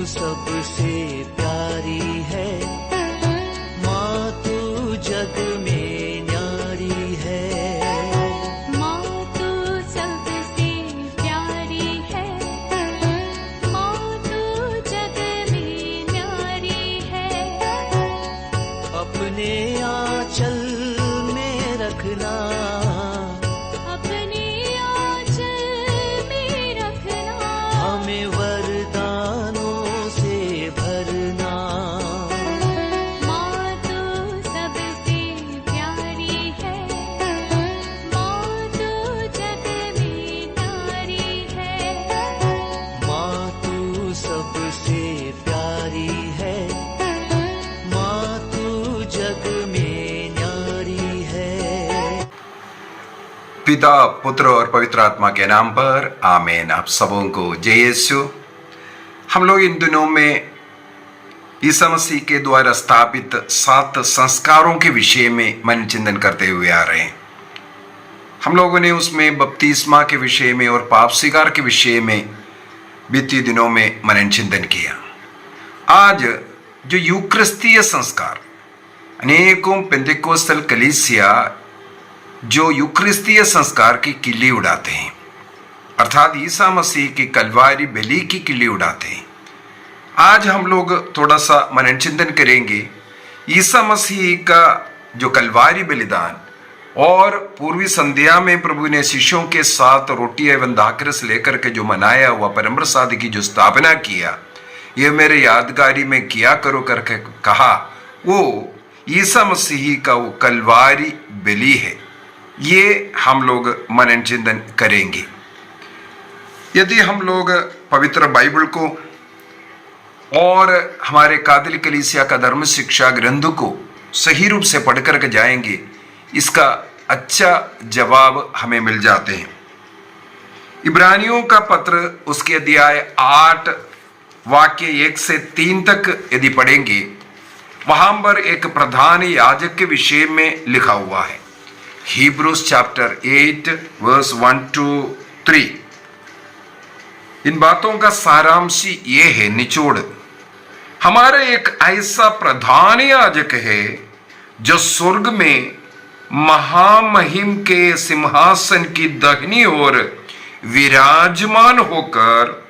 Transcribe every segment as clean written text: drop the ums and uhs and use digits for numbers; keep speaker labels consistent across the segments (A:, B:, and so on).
A: सबसे प्यारी है, माँ तू जग में न्यारी है।
B: माँ तू सबसे प्यारी है, माँ तू जग में न्यारी है।
A: अपने आंचल में रखना,
B: अपने आंचल में रखना,
A: हमें वरदानों से भरना।
B: माँ तू सबसे प्यारी है, माँ तू जग में न्यारी है।
A: माँ तू सबसे प्यारी है, माँ तू जग में न्यारी है।
C: पिता, पुत्र और पवित्र आत्मा के नाम पर आमीन। आप सबों को जय यीशु। हम लोग इन दिनों में ईसा मसीह के द्वारा स्थापित 7 संस्कारों के विषय में मन चिंतन करते हुए आ रहे हैं। हम लोगों ने उसमें बपतिस्मा के विषय में और पाप स्वीकार के विषय में बीते दिनों में मनन चिंतन किया। आज जो यूक्रिस्तीय संस्कार, अनेकों पेंतेकोस्टल कलीसिया जो यूक्रिस्तीय संस्कार की किल्ली उड़ाते हैं, अर्थात ईसा मसीह की कलवारी बलि की किल्ली उड़ाते हैं। आज हम लोग थोड़ा सा मनन चिंतन करेंगे ईसा मसीह का जो कलवारी बलिदान और पूर्वी संध्या में प्रभु ने शिष्यों के साथ रोटी एवं दाखरस लेकर के जो मनाया हुआ परम प्रसाद की जो स्थापना किया, ये मेरे यादगारी में किया करो करके कहा, वो ईसा मसीह का वो कलवारी बलि है। ये हम लोग मनन चिंतन करेंगे। यदि हम लोग पवित्र बाइबल को और हमारे कादिल कलीसिया का धर्म शिक्षा ग्रंथ को सही रूप से पढ़ कर के जाएंगे, इसका अच्छा जवाब हमें मिल जाते हैं। इब्रानियों का पत्र उसके अध्याय 8 वाक्य 1 से 3 तक यदि पढ़ेंगे, वहां पर एक प्रधान याजक के विषय में लिखा हुआ है। Hebrews chapter 8 verse 1 to 3। इन बातों का सारांश ये है, निचोड़, हमारा एक ऐसा प्रधान याजक है जो स्वर्ग में महामहिम के सिंहासन की दाहिनी ओर विराजमान होकर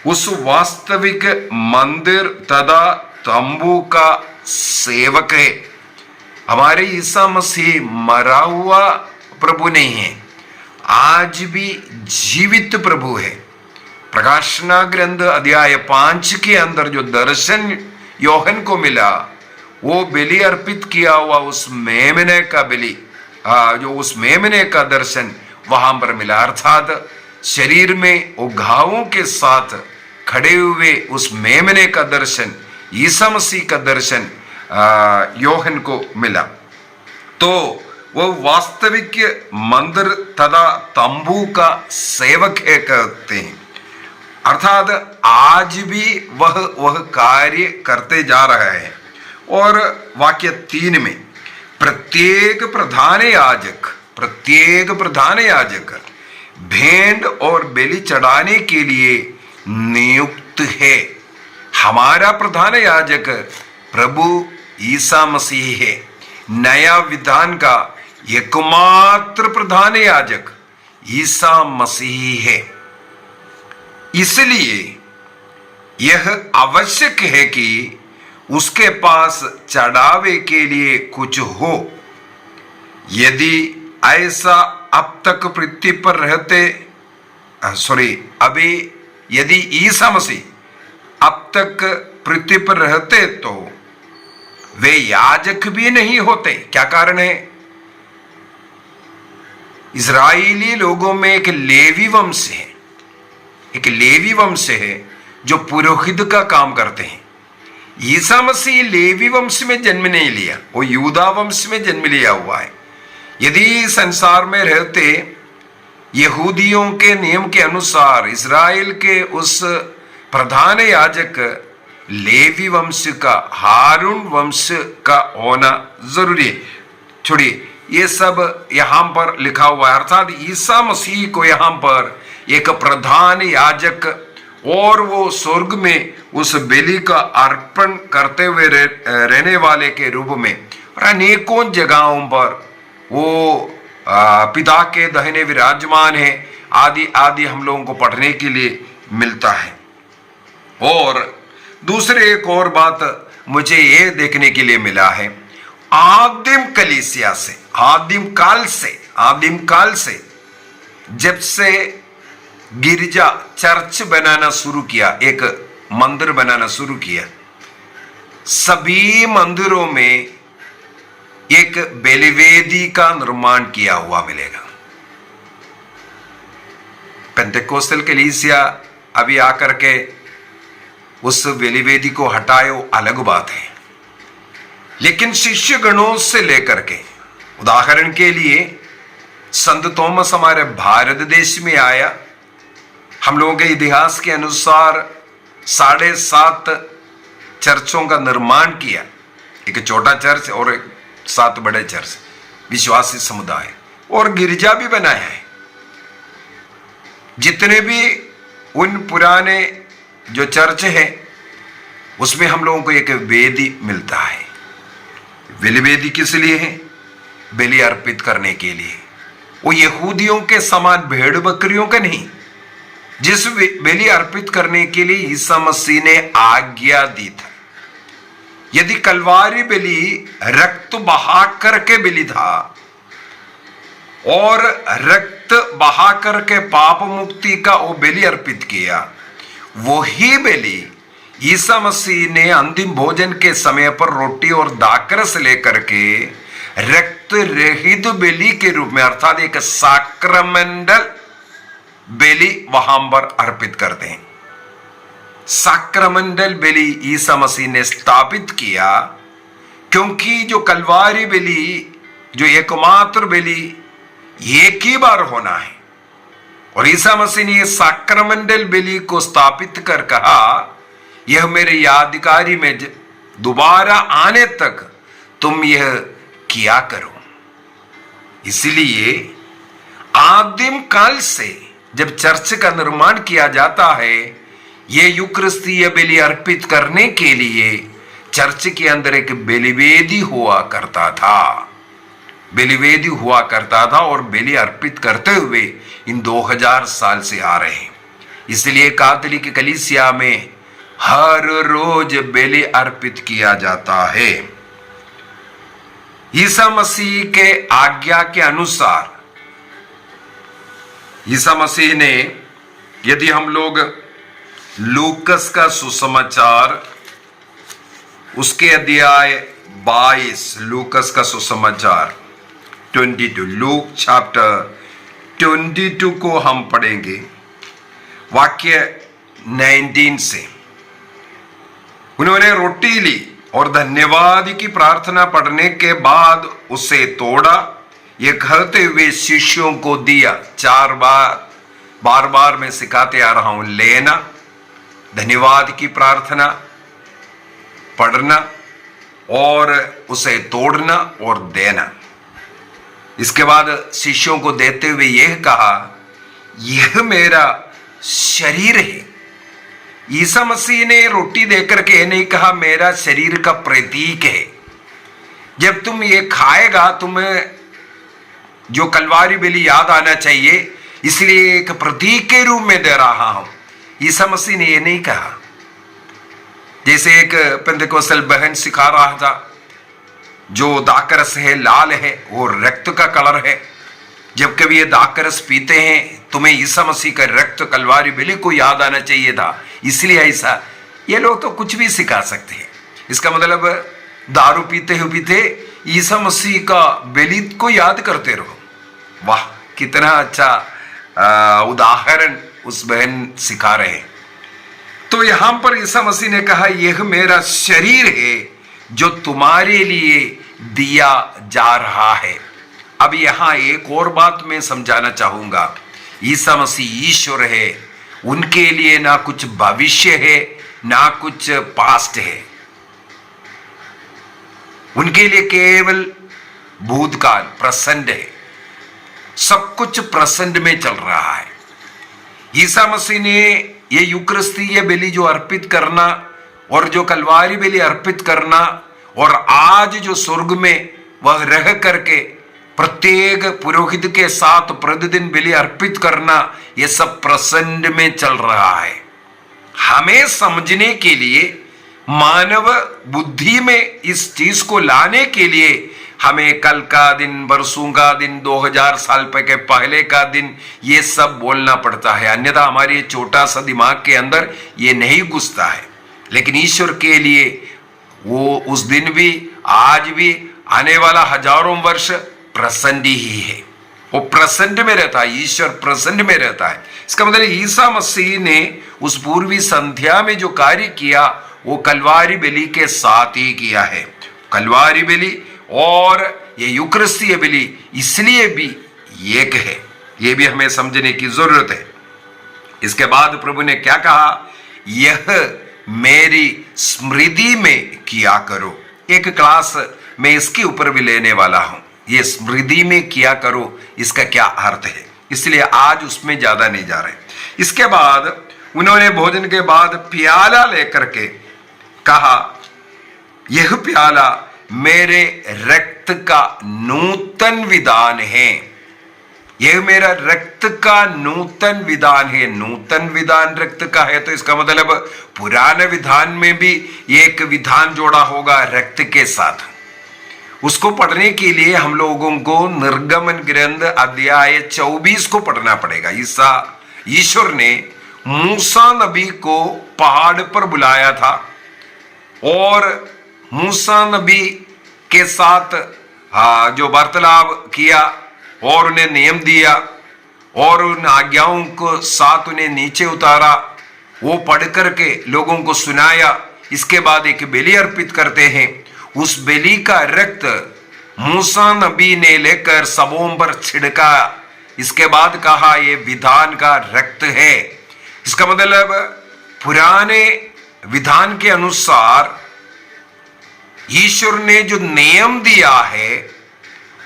C: उस वास्तविक मंदिर तथा तंबू का सेवक है। हमारे ईसा मसीह मरा हुआ प्रभु नहीं है, आज भी जीवित प्रभु है। प्रकाशना ग्रंथ अध्याय 5 के अंदर जो दर्शन योहन को मिला, वो बलि अर्पित किया हुआ उस मेमने का बलि, जो उस मेमने का दर्शन वहां पर मिला, अर्थात शरीर में वो घावों के साथ खड़े हुए उस मेमने का दर्शन, ईसा मसीह का दर्शन योहन को मिला। तो वो वास्तविक मंदिर तथा तंबू का सेवक है कहते हैं, अर्थात आज भी वह कार्य करते जा रहा है। और वाक्य 3 में प्रत्येक प्रधान याजक भेंट और बलि चढ़ाने के लिए नियुक्त है। हमारा प्रधान याजक प्रभु ईसा मसीह है। नया विधान का एकमात्र प्रधान याजक ईसा मसीह है। इसलिए यह आवश्यक है कि उसके पास चढ़ावे के लिए कुछ हो। यदि ऐसा अब तक पृथ्वी पर रहते यदि ईसा मसीह अब तक पृथ्वी पर रहते तो वे याजक भी नहीं होते। क्या कारण है? इजरायली लोगों में एक लेवी वंश है जो पुरोहित का काम करते हैं। ईसा मसीह लेवी वंश में जन्म नहीं लिया, वो यूदा वंश में जन्म लिया हुआ है। यदि संसार में रहते यहूदियों के नियम के अनुसार इजराइल के उस प्रधान याजक लेवी वंश का, हारून वंश का होना जरूरी है। छोड़िए, ये सब यहां पर लिखा हुआ है, अर्थात ईसा मसीह को यहां पर एक प्रधान याजक और वो स्वर्ग में उस बलि का अर्पण करते हुए रहने वाले के रूप में और अनेकों जगहों पर वो पिता के दाहिने विराजमान है आदि आदि हम लोगों को पढ़ने के लिए मिलता है। और दूसरे एक और बात मुझे ये देखने के लिए मिला है, आदिम कलीसिया से, आदिम काल से जब से गिरजा चर्च बनाना शुरू किया, एक मंदिर बनाना शुरू किया, सभी मंदिरों में एक बलिवेदी का निर्माण किया हुआ मिलेगा। पेंटेकोस्टल कलीसिया अभी आकर के उस बलिवेदी को हटाए वो अलग बात है, लेकिन शिष्य गणों से लेकर के, उदाहरण के लिए संत थॉमस हमारे भारत देश में आया, हम लोगों के इतिहास के अनुसार 7.5 चर्चों का निर्माण किया, एक छोटा चर्च और 7 बड़े चर्च, विश्वासी समुदाय और गिरजा भी बनाया है। जितने भी उन पुराने जो चर्च है उसमें हम लोगों को एक वेदी मिलता है। बलिवेदी किस लिए है? बलि अर्पित करने के लिए। वो यहूदियों के समान भेड़ बकरियों का नहीं, जिस बलि अर्पित करने के लिए ईसा मसीह ने आज्ञा दी था। यदि कलवारी बलि रक्त बहा करके बलि था और रक्त बहा करके पाप मुक्ति का वो बलि अर्पित किया, वही बलि ईसा मसीह ने अंतिम भोजन के समय पर रोटी और दाखरस लेकर के रक्त रहित बलि के रूप में, अर्थात एक साक्रमेंटल बलि वहां पर अर्पित करते हैं। साक्रमेंटल बलि ईसा मसीह ने स्थापित किया, क्योंकि जो कलवारी बलि, जो एकमात्र बलि एक ही बार होना है, और ईसा मसीह ने साक्रमेंटल बलि को स्थापित कर कहा, यह मेरे यादगारी में दोबारा आने तक तुम यह किया करो। इसलिए आदिम काल से जब चर्च का निर्माण किया जाता है, यह यूकरिस्तीय बलि अर्पित करने के लिए चर्च के अंदर एक बलिवेदी हुआ करता था, बलिवेदी हुआ करता था और बलि अर्पित करते हुए इन 2000 साल से आ रहे हैं। इसलिए कैथोलिक कलीसिया में हर रोज बलि अर्पित किया जाता है। ईसा मसीह के आज्ञा के अनुसार ईसा मसीह ने, यदि हम लोग लूकस का सुसमाचार उसके अध्याय 22, लूकस का सुसमाचार 22, लूक चैप्टर 22 को हम पढ़ेंगे वाक्य 19 से। उन्होंने रोटी ली और धन्यवाद की प्रार्थना पढ़ने के बाद उसे तोड़ा, ये कहते हुए शिष्यों को दिया। 4 बार मैं सिखाते आ रहा हूं, लेना, धन्यवाद की प्रार्थना पढ़ना और उसे तोड़ना और देना। इसके बाद शिष्यों को देते हुए यह कहा, यह मेरा शरीर है। ईसा मसीह ने रोटी देकर के नहीं कहा मेरा शरीर का प्रतीक है। जब तुम ये खाएगा तुम्हें जो कलवारी बलि याद आना चाहिए, इसलिए एक प्रतीक के रूप में दे रहा हूं। ईसा मसीह ने ये नहीं कहा। जैसे एक पेंटेकोस्टल बहन सिखा रहा था, जो दाखरस है लाल है, वो रक्त का कलर है। जब कभी ये दाखरस पीते हैं तुम्हें ईसा मसीह का रक्त कलवारी बलि को याद आना चाहिए था, इसलिए ऐसा। ये लोग तो कुछ भी सिखा सकते हैं। इसका मतलब दारू पीते हुए ईसा मसीह का बलि को याद करते रहो। वाह, कितना अच्छा उदाहरण उस बहन सिखा रहे हैं। तो यहां पर ईसा मसीह ने कहा, यह मेरा शरीर है जो तुम्हारे लिए दिया जा रहा है। अब यहां एक और बात मैं समझाना चाहूंगा। ईसा मसीह ईश्वर है, उनके लिए ना कुछ भविष्य है ना कुछ पास्ट है, उनके लिए केवल भूतकाल प्रेजेंट है। सब कुछ प्रेजेंट में चल रहा है। ईसा मसीह ने ये यूकरिस्तीय बलि जो अर्पित करना और जो कलवारी बलि अर्पित करना और आज जो स्वर्ग में वह रह करके प्रत्येक पुरोहित के साथ प्रतिदिन बलि अर्पित करना, ये सब प्रसन्न में चल रहा है। हमें समझने के लिए, मानव बुद्धि में इस चीज को लाने के लिए हमें कल का दिन, बरसों का दिन, 2000 साल के पहले का दिन, ये सब बोलना पड़ता है, अन्यथा हमारे छोटा सा दिमाग के अंदर ये नहीं घुसता है। लेकिन ईश्वर के लिए वो उस दिन भी, आज भी, आने वाला हजारों वर्ष प्रसन्न ही है। वो प्रसन्न में रहता है, ईश्वर प्रसन्न में रहता है। इसका मतलब ईसा मसीह ने उस पूर्वी संध्या में जो कार्य किया वो कलवारी बलि के साथ ही किया है। कलवारी बलि और ये यूकरिस्तीय बलि इसलिए भी एक है, ये भी हमें समझने की जरूरत है। इसके बाद प्रभु ने क्या कहा, यह मेरी स्मृति में किया करो। एक क्लास मैं इसके ऊपर भी लेने वाला हूं, ये स्मृति में किया करो, इसका क्या अर्थ है, इसलिए आज उसमें ज्यादा नहीं जा रहे। इसके बाद उन्होंने भोजन के बाद प्याला लेकर के कहा, यह प्याला मेरे रक्त का नूतन विधान है। यह मेरा रक्त का नूतन विधान है। नूतन विधान रक्त का है तो इसका मतलब पुराने विधान में भी एक विधान जोड़ा होगा रक्त के साथ। उसको पढ़ने के लिए हम लोगों को निर्गमन ग्रंथ अध्याय 24 को पढ़ना पड़ेगा। ईश्वर ने मूसा नबी को पहाड़ पर बुलाया था और मूसा नबी के साथ जो वार्तालाप किया और उन्हें नियम दिया और उन आज्ञाओं को साथ उन्हें नीचे उतारा, वो पढ़ करके लोगों को सुनाया। इसके बाद एक बलि अर्पित करते हैं। उस बलि का रक्त मूसा नबी ने लेकर सबों पर छिड़का। इसके बाद कहा, ये विधान का रक्त है। इसका मतलब पुराने विधान के अनुसार ईश्वर ने जो नियम दिया है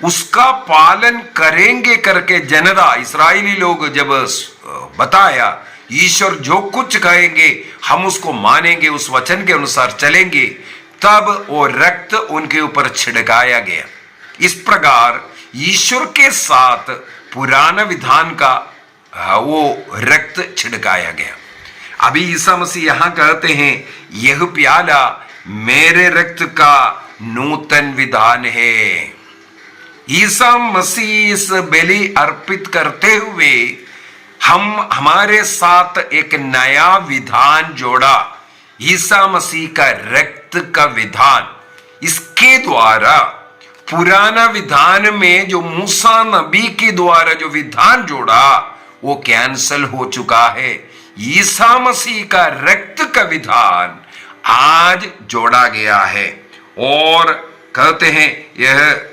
C: उसका पालन करेंगे करके जनता, इस्राएली लोग जब बताया, ईश्वर जो कुछ कहेंगे हम उसको मानेंगे, उस वचन के अनुसार चलेंगे, तब वो रक्त उनके ऊपर छिड़काया गया। इस प्रकार ईश्वर के साथ पुराना विधान का वो रक्त छिड़काया गया। अभी ईसा मसीह यहां कहते हैं, यह प्याला मेरे रक्त का नूतन विधान है। ईसा मसीह इस बलि अर्पित करते हुए हमारे साथ एक नया विधान जोड़ा, ईसा मसीह का रक्त का विधान। इसके द्वारा पुराना विधान में जो मूसा नबी के द्वारा जो विधान जोड़ा वो कैंसल हो चुका है। ईसा मसीह का रक्त का विधान आज जोड़ा गया है और कहते हैं यह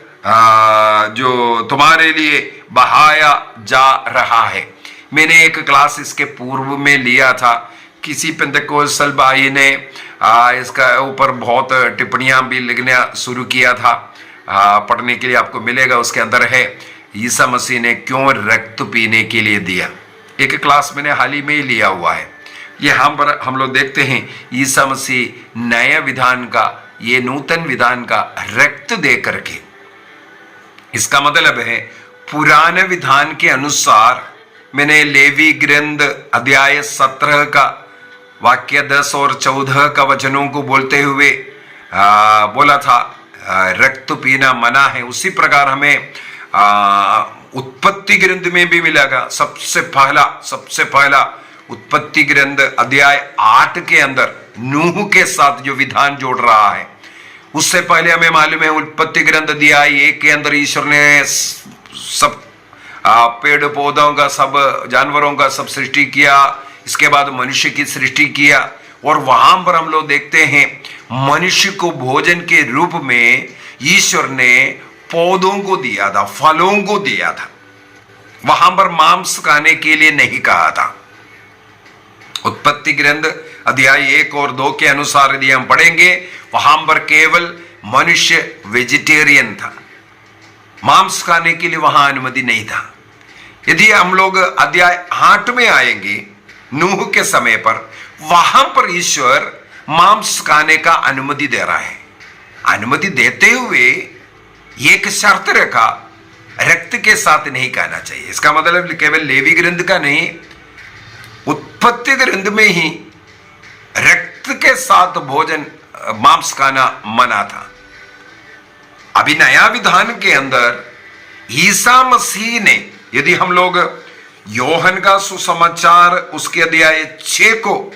C: जो तुम्हारे लिए बहाया जा रहा है। मैंने एक क्लास इसके पूर्व में लिया था। किसी पेंटेकोस्टल भाई ने इसका ऊपर बहुत टिप्पणियां भी लिखना शुरू किया था। पढ़ने के लिए आपको मिलेगा, उसके अंदर है ईसा मसीह ने क्यों रक्त पीने के लिए दिया। एक क्लास मैंने हाल ही में ही लिया हुआ है। ये हम लोग देखते हैं ईसा मसीह नया विधान का, ये नूतन विधान का रक्त दे करके, इसका मतलब है पुराने विधान के अनुसार। मैंने लेवी ग्रंथ अध्याय 17 का वाक्य 10 और 14 का वचनों को बोलते हुए बोला था रक्त पीना मना है। उसी प्रकार हमें उत्पत्ति ग्रंथ में भी मिलेगा। सबसे पहला उत्पत्ति ग्रंथ अध्याय 8 के अंदर नूह के साथ जो विधान जोड़ रहा है, उससे पहले हमें मालूम है उत्पत्ति ग्रंथ अध्याय 1 के अंदर ईश्वर ने सब पेड़ पौधों का, सब जानवरों का सब सृष्टि किया। इसके बाद मनुष्य की सृष्टि किया और वहां पर हम लोग देखते हैं मनुष्य को भोजन के रूप में ईश्वर ने पौधों को दिया था, फलों को दिया था। वहां पर मांस खाने के लिए नहीं कहा था। उत्पत्ति ग्रंथ अध्याय 1 और 2 के अनुसार यदि हम पढ़ेंगे, वहां पर केवल मनुष्य वेजिटेरियन था, मांस खाने के लिए वहां अनुमति नहीं था। यदि हम लोग अध्याय 8 में आएंगे नूह के समय पर, वहां पर ईश्वर मांस खाने का अनुमति दे रहा है। अनुमति देते हुए एक शर्त रखा, रक्त के साथ नहीं खाना चाहिए। इसका मतलब केवल लेवी ग्रंथ का नहीं, उत्पत्ति ग्रंथ में ही रक्त के साथ भोजन मांस खाना मना था। अभी नया विधान के अंदर ईसा मसीह ने, यदि हम लोग योहन का सुसमाचार उसके अध्याय 6 को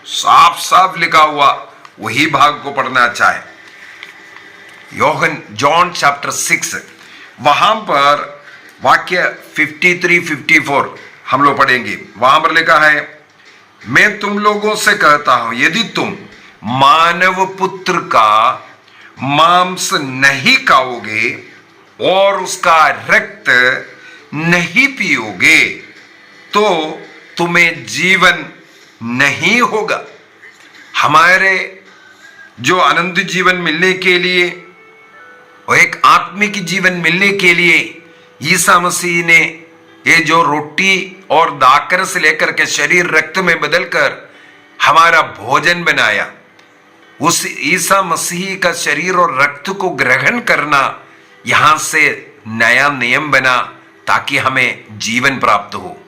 C: साफ साफ लिखा हुआ वही भाग को पढ़ना चाहे, जॉन चैप्टर 6, वहां पर वाक्य 53-54 हम लोग पढ़ेंगे। वहां पर लिखा है, मैं तुम लोगों से कहता हूं, यदि तुम मानव पुत्र का मांस नहीं खाओगे और उसका रक्त नहीं पियोगे तो तुम्हें जीवन नहीं होगा। हमारे जो अनंत जीवन मिलने के लिए और एक आत्मिक जीवन मिलने के लिए ईसा मसीह ने ये जो रोटी और दाकर से लेकर के शरीर रक्त में बदलकर हमारा भोजन बनाया, उस ईसा मसीह का शरीर और रक्त को ग्रहण करना यहां से नया नियम बना ताकि हमें जीवन प्राप्त हो।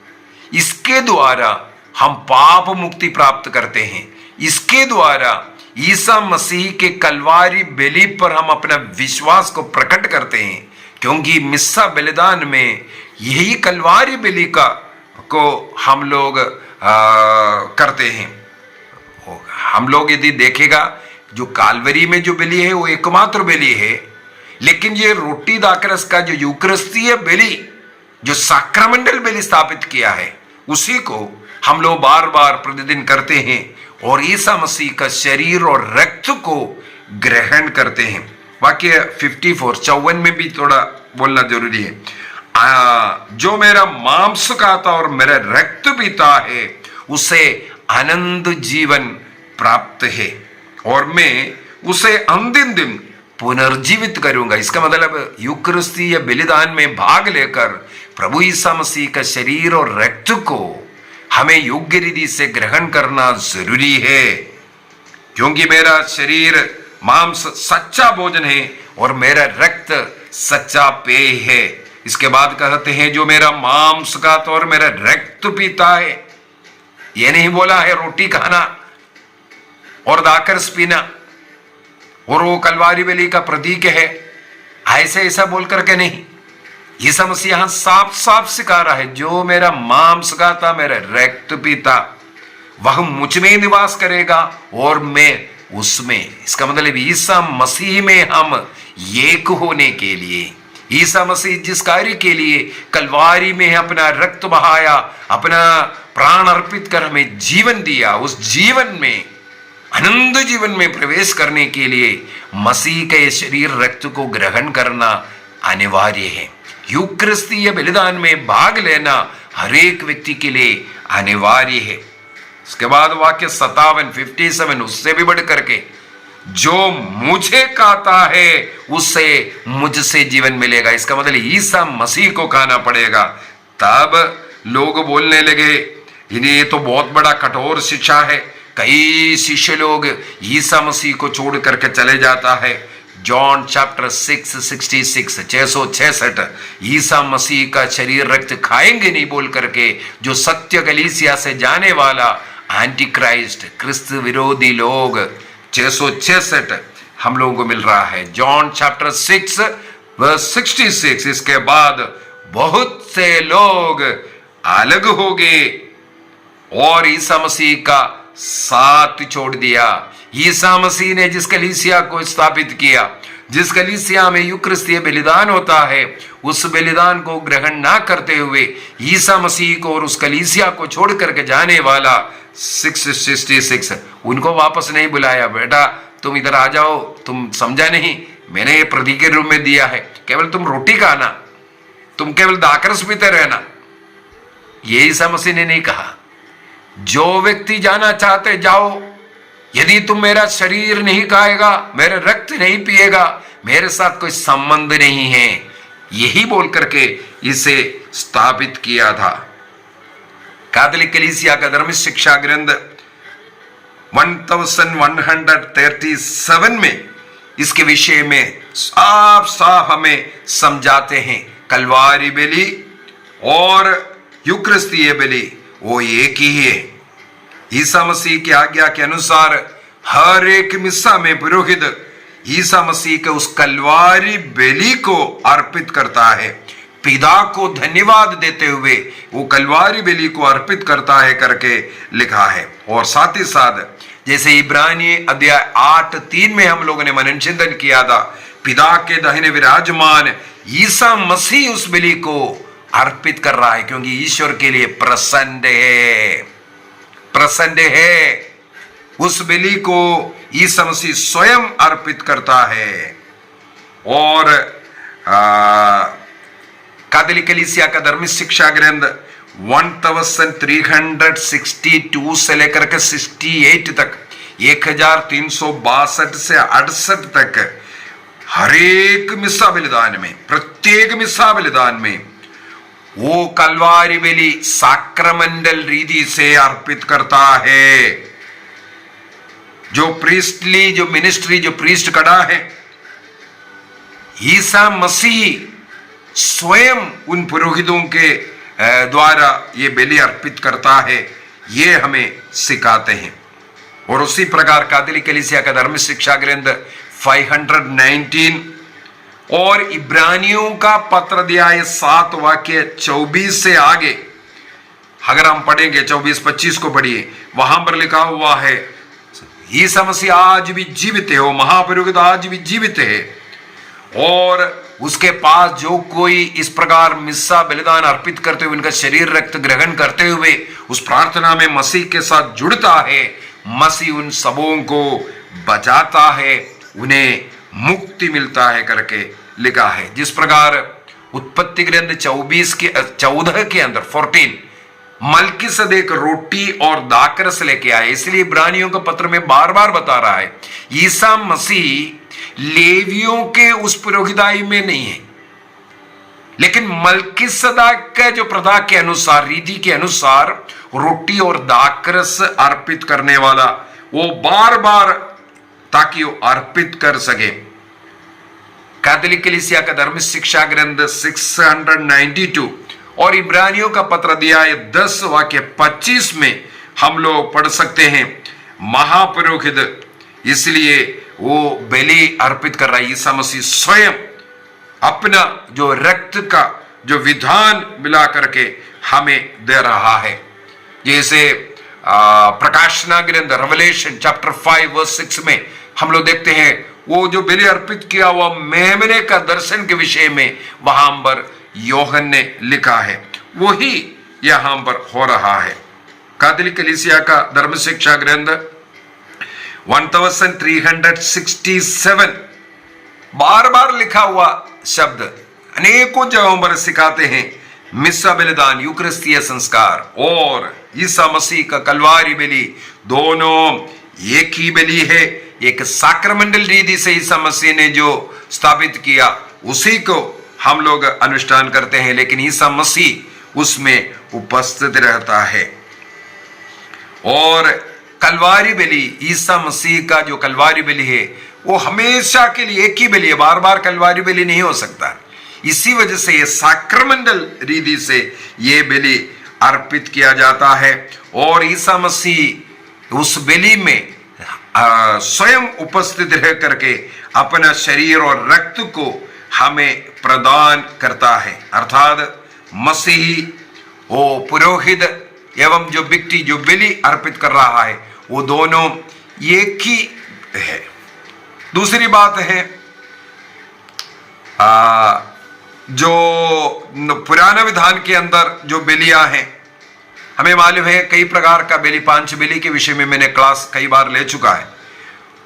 C: इसके द्वारा हम पाप मुक्ति प्राप्त करते हैं। इसके द्वारा ईसा मसीह के कलवारी बलि पर हम अपना विश्वास को प्रकट करते हैं, क्योंकि मिस्सा बलिदान में यही कलवारी बलि को हम लोग करते हैं। हम लोग यदि देखेगा, जो कालवरी में जो बलि है वो एकमात्र बलि है, लेकिन ये रोटी दाकरस का जो यूकरिस्तीय बलि, जो साक्रमेंटल बलि स्थापित किया है, उसी को हम लोग बार बार प्रतिदिन करते हैं और ईसा मसीह का शरीर और रक्त को ग्रहण करते हैं। वाक्य 54 में भी थोड़ा बोलना जरूरी है। जो मेरा मांस खाता और मेरा रक्त पीता है उसे अनंत जीवन प्राप्त है और मैं उसे अंतिम दिन पुनर्जीवित करूंगा। इसका मतलब यूकरिस्तीय बलिदान में भाग लेकर प्रभु ईसा मसीह का शरीर और रक्त को हमें योग्य रीति से ग्रहण करना जरूरी है, क्योंकि मेरा शरीर मांस सच्चा भोजन है और मेरा रक्त सच्चा पेय है। इसके बाद कहते हैं, जो मेरा मांस खाता और मेरा रक्त पीता है, यह नहीं बोला है रोटी खाना और दाकरस पीना और वो कलवारी बलि का प्रतीक है, ऐसा बोल करके नहीं। यीशु मसीह यहां साफ साफ सिखा रहा है, जो मेरा मांस खाता मेरा रक्त पीता वह मुझ में निवास करेगा और मैं उसमें। इसका मतलब ईसा मसीह में हम एक होने के लिए, ईसा मसीह जिस कार्य के लिए कलवारी में अपना रक्त बहाया, अपना प्राण अर्पित कर हमें जीवन दिया, उस जीवन में अनंत जीवन में प्रवेश करने के लिए मसीह के शरीर रक्त को ग्रहण करना अनिवार्य है। यूकरिस्तीय बलिदान में भाग लेना हर एक व्यक्ति के लिए अनिवार्य है। उसके बाद वाक्य 57 उससे भी बढ़ करके, जो मुझे खाता है उससे मुझसे जीवन मिलेगा। इसका मतलब ईसा मसीह को खाना पड़ेगा। तब लोग बोलने लगे, इन्हें ये तो बहुत बड़ा कठोर शिक्षा है। कई शिष्य लोग ईसा मसीह को छोड़ करके चले जाता है। जॉन चैप्टर 666 ईसा मसीह का शरीर रक्त खाएंगे नहीं बोल करके जो सत्य कलीसिया से जाने वाला एंटी क्राइस्ट क्रिस्त विरोधी लोग 666 हम लोगों को मिल रहा है। John chapter 6:66। इसके बाद बहुत से लोग अलग हो गए और ईसा मसीह का साथ छोड़ दिया। ईसा मसीह ने जिस कलीसिया को स्थापित किया, जिस कलीसिया में यूकरिस्तीय बलिदान होता है, उस बलिदान को ग्रहण ना करते हुए ईसा मसीह को और उस कलीसिया को छोड़ करके जाने वाला 666 उनको वापस नहीं बुलाया। बेटा तुम इधर आ जाओ, तुम समझा नहीं, मैंने ये प्रतीक के रूप में दिया है, केवल तुम रोटी खाना, तुम केवल दाकरस पीते रहना। ये ईसा मसीह ने नहीं कहा। जो व्यक्ति जाना चाहते जाओ, यदि तुम मेरा शरीर नहीं खाएगा, मेरा रक्त नहीं पिएगा, मेरे साथ कोई संबंध नहीं है, यही बोल करके इसे स्थापित किया था। कैथोलिक कलीसिया का धर्म शिक्षा ग्रंथ 1137 में इसके विषय में साफ साफ हमें समझाते हैं। कलवारी बलि और यूकरिस्तीय बलि वो एक ही है। ईसा मसीह की आज्ञा के अनुसार हर एक मिस्सा में पुरोहित ईसा मसीह के उस कलवारी बलि को अर्पित करता है, पिता को धन्यवाद देते हुए वो कलवारी बलि को अर्पित करता है करके लिखा है। और साथ ही साथ जैसे इब्रानी अध्याय 8:3 में हम लोगों ने मनन चिंतन किया था, पिता के दाहिने विराजमान ईसा मसीह उस बलि को अर्पित कर रहा है, क्योंकि ईश्वर के लिए प्रसन्न है। उस बलि को ईसा मसीह स्वयं अर्पित करता है। और कैथोलिक कलीसिया का धर्म शिक्षा ग्रंथ 1362 से लेकर के 68 तक 1362 से 68 तक हर एक मिस्सा बलिदान में, प्रत्येक मिस्सा बलिदान में वो कलवारी बलि साक्रमेंटल रीति से अर्पित करता है। जो प्रीस्टली जो मिनिस्ट्री जो प्रीस्ट खड़ा है, ईसा मसीह स्वयं उन पुरोहितों के द्वारा ये बलि अर्पित करता है, ये हमें सिखाते हैं। और उसी प्रकार कैथोलिक कलीसिया का धर्म शिक्षा ग्रंथ 519 और इब्रानियों का पत्र अध्याय 7 वाक्य 24 से आगे अगर हम पढ़ेंगे, 24-25 को पढ़िए, वहां पर लिखा हुआ है ईसा मसीह आज भी जीवित है, वो महापुरोहित आज भी जीवित है। और उसके पास जो कोई इस प्रकार मिस्सा बलिदान अर्पित करते हुए उनका शरीर रक्त ग्रहण करते हुए उस प्रार्थना में मसीह के साथ जुड़ता है, मसीह उन सबों को बचाता है, उन्हें मुक्ति मिलता है करके लिखा है। जिस प्रकार उत्पत्ति ग्रंथ 14 के अंदर 14 मलकीसदेक रोटी और दाखरस लेके आए, इसलिए इब्रानियों के पत्र में बार बार बता रहा है ईसा मसीह लेवियों के उस पुरोहिताई में नहीं है, लेकिन मलकीसदेक के जो प्रथा के अनुसार, रीति के अनुसार रोटी और दाखरस अर्पित करने वाला वो बार बार ताकि वो अर्पित कर सके। कैथोलिक कलीसिया का धर्म शिक्षा ग्रंथ 692 और इब्रानियों का पत्र अध्याय 10 वाक्य 25 में हम लोग पढ़ सकते हैं महापुरोहित इसलिए वो बलि अर्पित कर रहा है। ईसा मसीह स्वयं अपना जो रक्त का जो विधान मिला करके हमें दे रहा है। जैसे प्रकाशना ग्रंथ रेवलेशन चैप्टर 5 वर्स 6 में हम लोग देखते हैं वो जो बलि अर्पित किया हुआ मेमने का दर्शन के विषय में वहां पर योहन ने लिखा है, वही यहां पर हो रहा है। कैथोलिक कलीसिया का धर्म शिक्षा ग्रंथ 1367 बार बार लिखा हुआ शब्द अनेकों जगहों पर सिखाते हैं मिस्सा बलिदान, यूकरिस्तीय संस्कार और ईसा मसीह का कलवारी बलि दोनों एक ही बलि है। एक साक्रमेंटल रीति से ईसा मसीह ने जो स्थापित किया उसी को हम लोग अनुष्ठान करते हैं, लेकिन ईसा मसीह उसमें उपस्थित रहता है। और कलवारी बलि, ईसा मसीह का जो कलवारी बलि है वो हमेशा के लिए एक ही बलि है, बार बार कलवारी बलि नहीं हो सकता। इसी वजह से ये साक्रमेंटल रीति से ये बलि अर्पित किया जाता है और ईसा मसीह उस बलि में स्वयं उपस्थित रह करके अपना शरीर और रक्त को हमें प्रदान करता है। अर्थात मसीही वो पुरोहित एवं जो व्यक्ति जो बलि अर्पित कर रहा है वो दोनों एक ही है। दूसरी बात है जो पुराना विधान के अंदर जो बलियां हैं, हमें मालूम है कई प्रकार का बलि, 5 बलि के विषय में मैंने क्लास कई बार ले चुका है।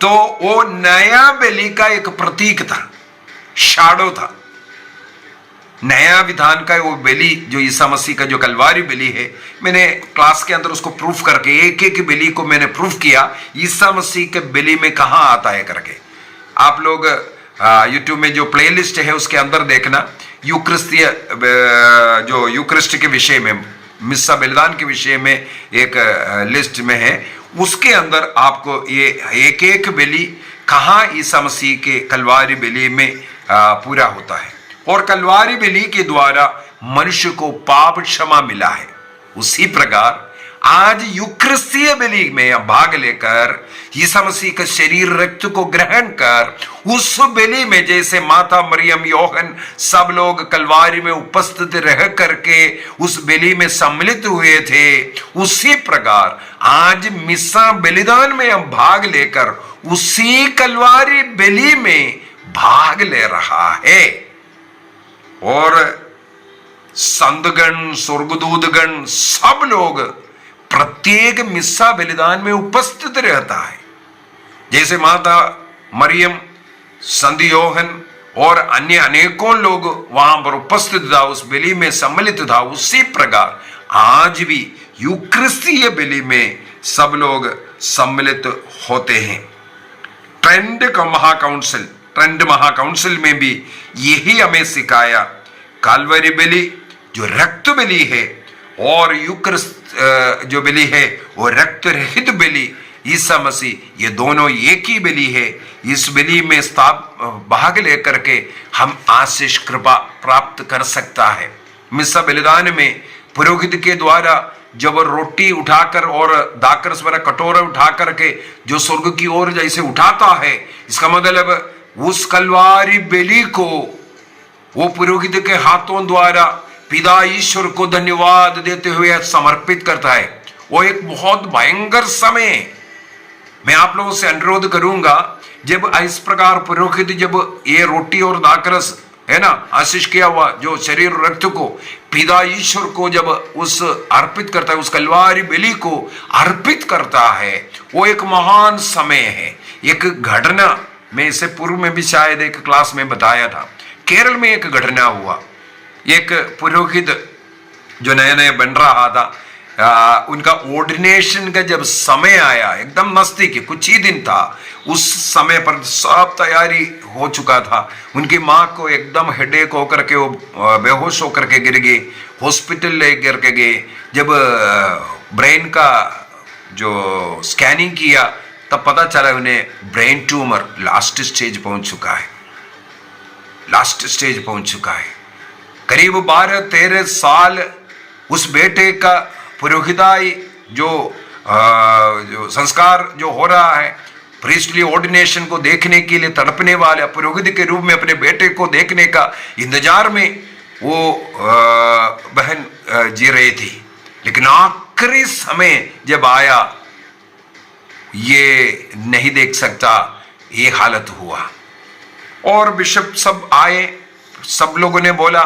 C: तो वो नया बलि का एक प्रतीक था, शाडो था। नया विधान का वो बलि जो ईसा मसीह का जो कलवारी बलि है, मैंने क्लास के अंदर उसको प्रूफ करके एक एक बलि को मैंने प्रूफ किया ईसा मसीह के बलि में कहां आता है करके। आप लोग यूट्यूब में जो प्लेलिस्ट है उसके अंदर देखना, यूक्रिस्तीय जो यूक्रिस्ट के विषय में मिस्सा बलिदान के विषय में एक लिस्ट में है, उसके अंदर आपको ये एक एक बलि कहाँ ईसा मसीह के कलवारी बलि में पूरा होता है, और कलवारी बलि के द्वारा मनुष्य को पाप क्षमा मिला है। उसी प्रकार आज यूक्रिस्तीय बलि में भाग लेकर ईसा मसीह का शरीर रक्त को ग्रहण कर उस बलि में जैसे माता मरियम योहन सब लोग कलवारी में उपस्थित रह करके उस बलि में सम्मिलित हुए थे, उसी प्रकार आज मिस्सा बलिदान में हम भाग लेकर उसी कलवारी बलि में भाग ले रहा है। और संतगण स्वर्गदूतगण सब लोग प्रत्येक मिस्सा बलिदान में उपस्थित रहता है। जैसे माता मरियम, संत योहन और अन्य अनेकों लोग वहां पर उपस्थित था, उस बलि में सम्मिलित था, उसी प्रकार आज भी यूक्रिस्तीय बलि में सब लोग सम्मिलित होते हैं। ट्रेंड महाकाउंसिल में भी यही हमें सिखाया, काल्वरी बलि जो रक्त बलि है और यूक्रिस्त जो बलि है वो रक्त रहित बलि, ईसा मसीह, ये दोनों एक ही बलि है। इस बलि में भाग लेकर के हम आशीष कृपा प्राप्त कर सकता है। मिस्सा बलिदान में पुरोहित के द्वारा जब रोटी उठाकर और दाकरस वाला कटोरा उठा करके जो स्वर्ग की ओर जैसे उठाता है, इसका मतलब उस कलवारी बलि को वो पुरोहित के हाथों द्वारा पिता ईश्वर को धन्यवाद देते हुए समर्पित करता है। वो एक बहुत भयंकर समय। मैं आप लोगों से अनुरोध करूंगा, जब इस प्रकार पुरोहित जब ये रोटी और दाकरस है ना, आशीष किया हुआ जो शरीर रक्त को पिता ईश्वर को जब उस अर्पित करता है, उस कलवारी बलि को अर्पित करता है, वो एक महान समय है। एक घटना मैं इससे पूर्व में भी शायद एक क्लास में बताया था। केरल में एक घटना हुआ, एक पुरोहित जो नया नया बन रहा था, उनका ऑर्डिनेशन का जब समय आया, एकदम नजदीक कुछ ही दिन था, उस समय पर सब तैयारी हो चुका था। उनकी माँ को एकदम हेडेक होकर के वो बेहोश होकर के गिर गए, हॉस्पिटल ले गिर के गए। जब ब्रेन का जो स्कैनिंग किया तब पता चला उन्हें ब्रेन ट्यूमर लास्ट स्टेज पहुंच चुका है। करीब 12-13 साल उस बेटे का पुरोहिताई जो संस्कार जो हो रहा है, प्रीस्टली ऑर्डिनेशन को देखने के लिए तड़पने वाले पुरोहित के रूप में अपने बेटे को देखने का इंतजार में वो बहन जी रही थी। लेकिन आखिरी समय जब आया, ये नहीं देख सकता, ये हालत हुआ। और बिशप सब आए, सब लोगों ने बोला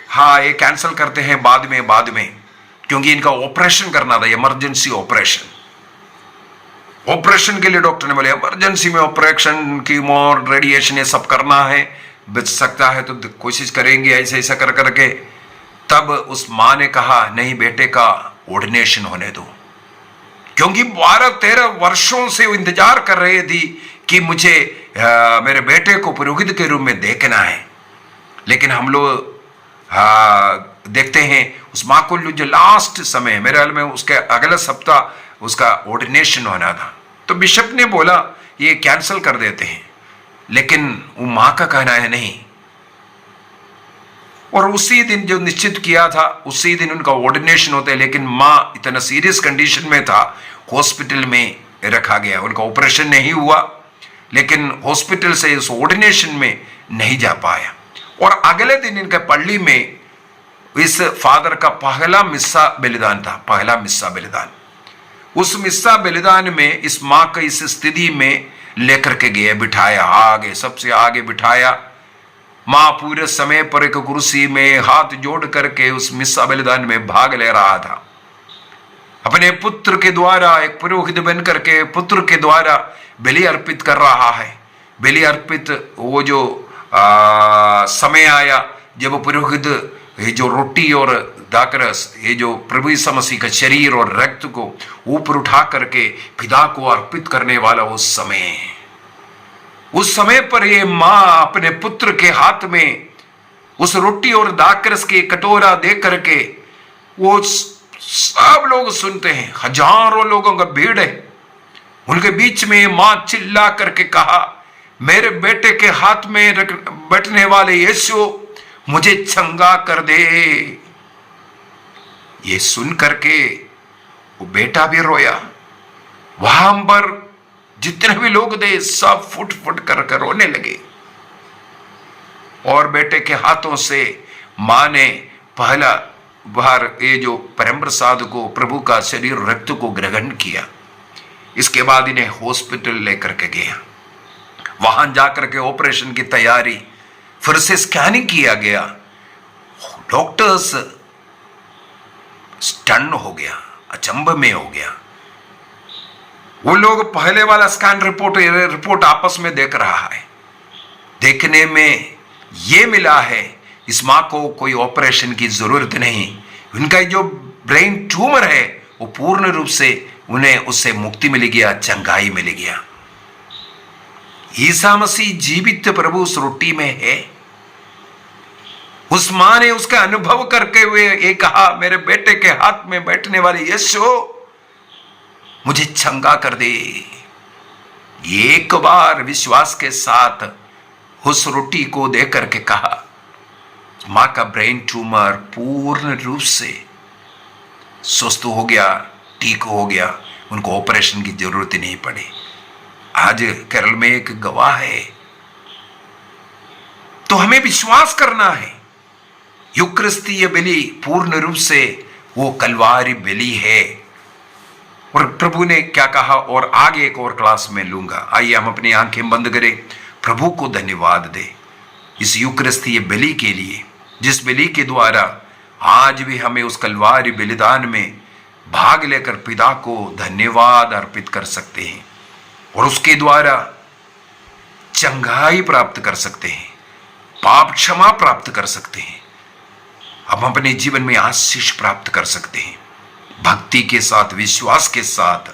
C: हाँ ये कैंसिल करते हैं बाद में, क्योंकि इनका ऑपरेशन करना था, इमरजेंसी ऑपरेशन के लिए डॉक्टर ने बोले इमरजेंसी में ऑपरेशन, कीमो, रेडिएशन ये सब करना है, बच सकता है तो कोशिश करेंगे ऐसा कर करके। तब उस माँ ने कहा नहीं, बेटे का ऑर्डिनेशन होने दो, क्योंकि 12-13 वर्षों से वो इंतजार कर रहे थी कि मुझे मेरे बेटे को पुरोहित के रूप में देखना है। लेकिन हम लोग देखते हैं उस माँ को जो लास्ट समय, मेरे ख्याल में उसके अगला सप्ताह उसका ऑर्डिनेशन होना था, तो बिशप ने बोला ये कैंसिल कर देते हैं। लेकिन वो माँ का कहना है नहीं, और उसी दिन जो निश्चित किया था उसी दिन उनका ऑर्डिनेशन होता है। लेकिन माँ इतना सीरियस कंडीशन में था, हॉस्पिटल में रखा गया, उनका ऑपरेशन नहीं हुआ, लेकिन हॉस्पिटल से उस ऑर्डिनेशन में नहीं जा पाया। और अगले दिन इनके पल्ली में इस फादर का पहला मिस्सा बलिदान। उस मिस्सा बलिदान में इस माँ को इस स्थिति में लेकर के गए, बिठाया आगे, सबसे आगे बिठाया। माँ पूरे समय पर एक कुर्सी में हाथ जोड़ करके उस मिस्सा बलिदान में भाग ले रहा था। अपने पुत्र के द्वारा, एक पुरोहित बन करके पुत्र के द्वारा बलि अर्पित कर रहा है। बलि अर्पित वो जो समय आया जब पुरोहित ये जो रोटी और दाकरस, ये जो प्रभु यीशु मसीह का शरीर और रक्त को ऊपर उठा करके पिता को अर्पित करने वाला उस समय पर ये माँ अपने पुत्र के हाथ में उस रोटी और दाकरस के कटोरा दे करके वो सब लोग सुनते हैं, हजारों लोगों का भीड़ है। उनके बीच में मां चिल्ला करके कहा, मेरे बेटे के हाथ में बैठने वाले यीशु मुझे चंगा कर दे। ये सुन करके वो बेटा भी रोया। वहां पर जितने भी लोग थे सब फुट फुट कर रोने लगे। और बेटे के हाथों से मां ने पहला बार ये जो परम प्रसाद को, प्रभु का शरीर रक्त को ग्रहण किया। इसके बाद इन्हें हॉस्पिटल लेकर के गया। वहां जाकर के ऑपरेशन की तैयारी, फिर से स्कैनिंग किया गया। डॉक्टर्स स्टन हो गया, अचंभ में हो गया। वो लोग पहले वाला स्कैन रिपोर्ट आपस में देख रहा है। देखने में ये मिला है इस मां को कोई ऑपरेशन की जरूरत नहीं। उनका जो ब्रेन ट्यूमर है वो पूर्ण रूप से उन्हें उससे मुक्ति मिल गया, चंगाई मिल गया। ईसा मसीह जीवित प्रभु उस रोटी में है। उस मां ने उसका अनुभव करके हुए ये कहा, मेरे बेटे के हाथ में बैठने वाले यीशु मुझे चंगा कर दे। एक बार विश्वास के साथ उस रोटी को दे करके कहा, मां का ब्रेन ट्यूमर पूर्ण रूप से स्वस्थ हो गया, ठीक हो गया। उनको ऑपरेशन की जरूरत ही नहीं पड़ी। आज केरल में एक गवाह है। तो हमें विश्वास करना है यूक्रिस्तीय बलि पूर्ण रूप से वो कलवारी बलि है। और प्रभु ने क्या कहा, और आगे एक और क्लास में लूंगा। आइए हम अपनी आंखें बंद करें, प्रभु को धन्यवाद दें इस यूक्रिस्तीय बलि के लिए, जिस बलि के द्वारा आज भी हमें उस कलवारी बलिदान में भाग लेकर पिता को धन्यवाद अर्पित कर सकते हैं और उसके द्वारा चंगाई प्राप्त कर सकते हैं, पाप क्षमा प्राप्त कर सकते हैं। हम अपने जीवन में आशीष प्राप्त कर सकते हैं। भक्ति के साथ, विश्वास के साथ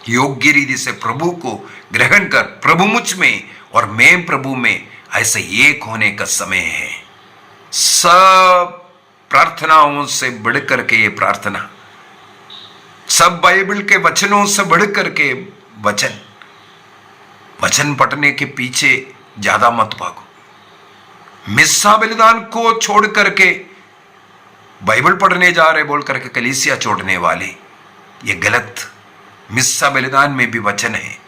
C: योग्य रीति से प्रभु को ग्रहण कर, प्रभु मुझ में और मैं प्रभु में ऐसे एक होने का समय है। सब प्रार्थनाओं से बढ़कर के ये प्रार्थना, सब बाइबल के वचनों से बढ़कर के वचन पढ़ने के पीछे ज्यादा मत भागो। मिस्सा बलिदान को छोड़ करके बाइबल पढ़ने जा रहे बोल करके कलीसिया छोड़ने वाले, ये गलत। मिस्सा बलिदान में भी वचन है,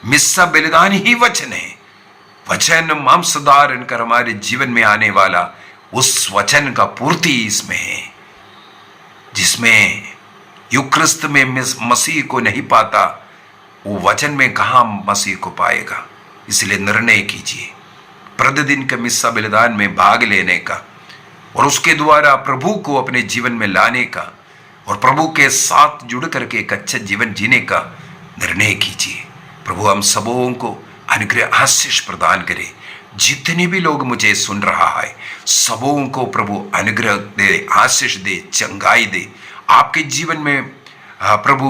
C: मिस्सा बलिदान ही वचन है। वचन मांसदार इनकर हमारे जीवन में आने वाला उस वचन का पूर्ति इसमें है, जिसमें यूक्रिस्त में मसीह को नहीं पाता, वो वचन में कहां मसीह को पाएगा। इसलिए निर्णय कीजिए प्रतिदिन के मिस्सा बलिदान में भाग लेने का और उसके द्वारा प्रभु को अपने जीवन में लाने का और प्रभु के साथ जुड़ करके एक अच्छा जीवन जीने का निर्णय कीजिए। प्रभु हम सबों को अनुग्रह आशीष प्रदान करे। जितने भी लोग मुझे सुन रहा है सबों को प्रभु अनुग्रह दे, आशीष दे, चंगाई दे। आपके जीवन में प्रभु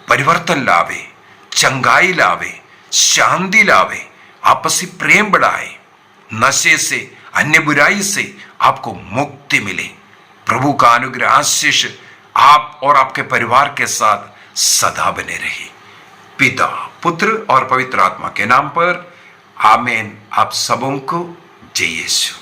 C: परिवर्तन लावे, चंगाई लावे, शांति लावे, आपसी प्रेम बढ़ाए, नशे से, अन्य बुराई से आपको मुक्ति मिले। प्रभु का अनुग्रह आशीष आप और आपके परिवार के साथ सदा बने रहे। पिता, पुत्र और पवित्र आत्मा के नाम पर आमीन। आप सबों को जय यीशु।